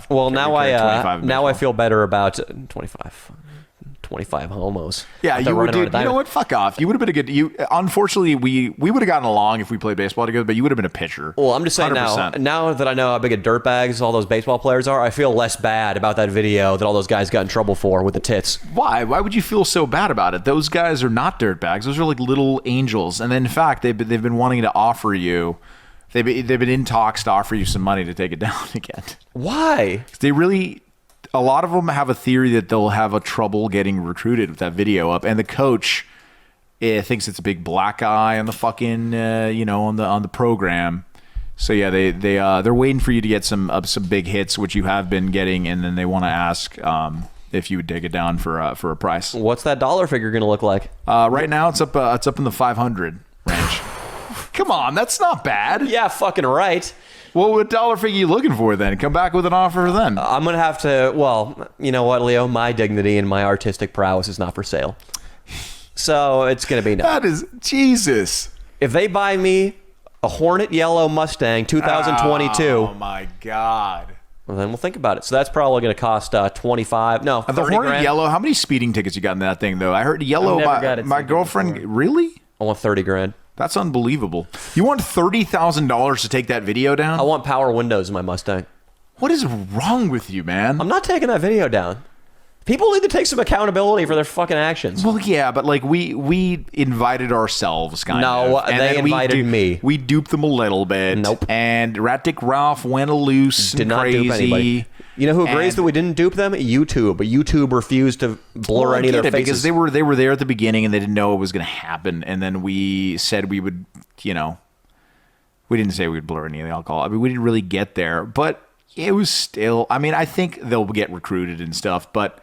Well, now I feel better about 25 homos. Yeah, you would. Dude, you know what? Fuck off. You would have been a good. Unfortunately, we would have gotten along if we played baseball together, but you would have been a pitcher. Well, I'm just saying 100%. Now that I know how big a dirtbags all those baseball players are, I feel less bad about that video that all those guys got in trouble for with the tits. Why? Why would you feel so bad about it? Those guys are not dirtbags. Those are like little angels. And then, in fact, they've been wanting to offer you. They've been in talks to offer you some money to take it down again. Why? They really. A lot of them have a theory that they'll have a trouble getting recruited with that video up, and the coach thinks it's a big black eye on the fucking on the program. So yeah, they're waiting for you to get some big hits, which you have been getting, and then they want to ask if you would take it down for a price. What's that dollar figure going to look like? Right now, it's up in the 500 range. Come on, that's not bad. Yeah, fucking right. Well, what dollar figure are you looking for then? Come back with an offer then. I'm going to have to, well, you know what, Leo? My dignity and my artistic prowess is not for sale. So it's going to be no. That is, Jesus. If they buy me a Hornet Yellow Mustang 2022. Oh, my God. Well, then we'll think about it. So that's probably going to cost 25, no, 30 The Hornet grand. Yellow, how many speeding tickets you got in that thing, though? I heard yellow, my girlfriend, before. Really? I want 30 grand. That's unbelievable. You want $30,000 to take that video down? I want power windows in my Mustang. What is wrong with you, man? I'm not taking that video down. People need to take some accountability for their fucking actions. Well, yeah, but like we invited ourselves, kind of. No, they invited me. We duped them a little bit. Nope. And Rat Dick Ralph went loose and crazy. Dupe anybody. You know who agrees that we didn't dupe them? YouTube. But YouTube refused to blur any of their faces. Because they were there at the beginning and they didn't know it was going to happen. And then we said we would, we didn't say we would blur any of the alcohol. I mean, we didn't really get there. But it was still, I mean, I think they'll get recruited and stuff. But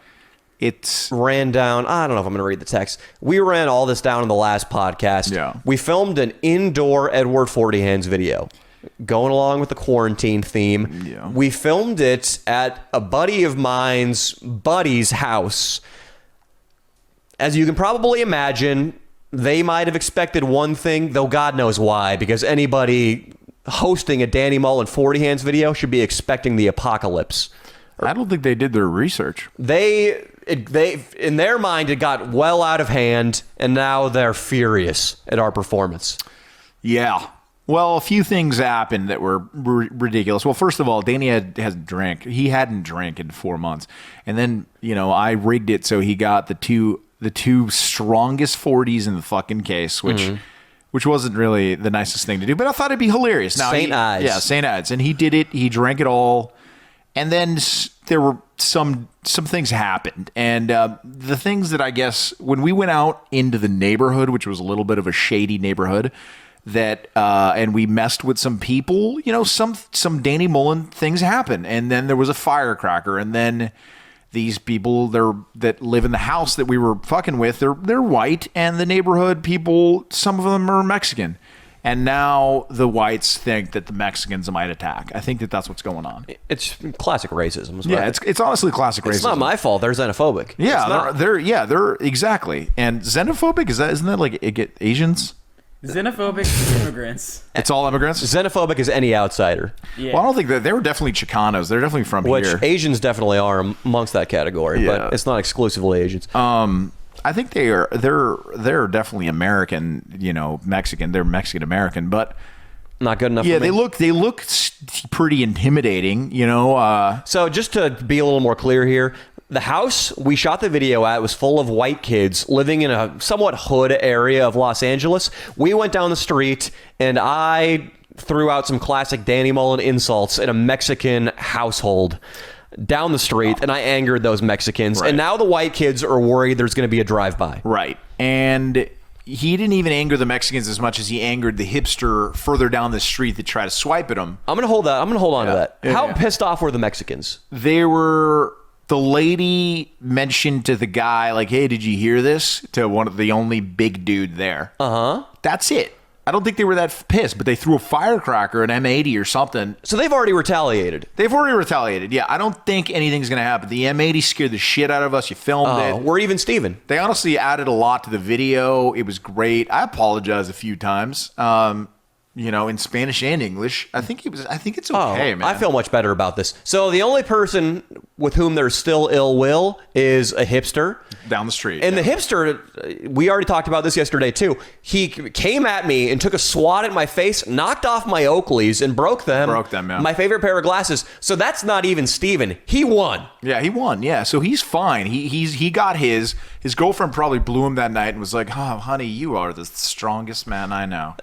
it's ran down. I don't know if I'm going to read the text. We ran all this down in the last podcast. Yeah. We filmed an indoor Edward 40 Hands video. Going along with the quarantine theme. Yeah. We filmed it at a buddy of mine's buddy's house. As you can probably imagine, they might have expected one thing, though God knows why, because anybody hosting a Danny Mullen 40 Hands video should be expecting the apocalypse. I don't think they did their research. They in their mind, it got well out of hand, and now they're furious at our performance. Yeah. Well, a few things happened that were ridiculous. Well, first of all, Danny hasn't drank. He hadn't drank in 4 months. And then, I rigged it so he got the two strongest 40s in the fucking case, which wasn't really the nicest thing to do. But I thought it'd be hilarious. Now, St. Ides. Yeah, St. Ides. And he did it. He drank it all. And then there were some things happened. And the things that I guess, when we went out into the neighborhood, which was a little bit of a shady neighborhood, that and we messed with some people, some Danny Mullen things happen. And then there was a firecracker, and then these people that live in the house that we were fucking with, they're white, and the neighborhood people, some of them are Mexican. And now the whites think that the Mexicans might attack. I think that's what's going on. It's classic racism. Yeah, it's honestly classic racism. It's not my fault. They're xenophobic. Yeah, they're exactly. And xenophobic, isn't that like Asians? Xenophobic is immigrants. It's all immigrants? Xenophobic is any outsider. Yeah. Well, I don't think that they were definitely Chicanos. They're definitely from Which here. Asians definitely are amongst that category, but it's not exclusively Asians. I think they're definitely American, Mexican. They're Mexican American, but not good enough. Yeah, for me. they look pretty intimidating, So just to be a little more clear here, the house we shot the video at was full of white kids living in a somewhat hood area of Los Angeles. We went down the street and I threw out some classic Danny Mullen insults in a Mexican household down the street, and I angered those Mexicans. Right. And now the white kids are worried there's going to be a drive-by. Right. And he didn't even anger the Mexicans as much as he angered the hipster further down the street that tried to swipe at him. I'm going to hold on to that. How pissed off were the Mexicans? They were... The lady mentioned to the guy, like, hey, did you hear this? To one of the only big dude there. Uh-huh. That's it. I don't think they were that pissed, but they threw a firecracker, an M80 or something. So they've already retaliated. Yeah, I don't think anything's going to happen. The M80 scared the shit out of us. You filmed it. We're even Steven. They honestly added a lot to the video. It was great. I apologized a few times. in Spanish and English. I think it's okay, man. I feel much better about this. So the only person with whom there's still ill will is a hipster down the street. And the hipster, we already talked about this yesterday too. He came at me and took a swat at my face, knocked off my Oakleys and broke them. Yeah. My favorite pair of glasses. So that's not even Steven. He won. Yeah, he won. Yeah, so he's fine. He got his. His girlfriend probably blew him that night and was like, "Oh, honey, you are the strongest man I know."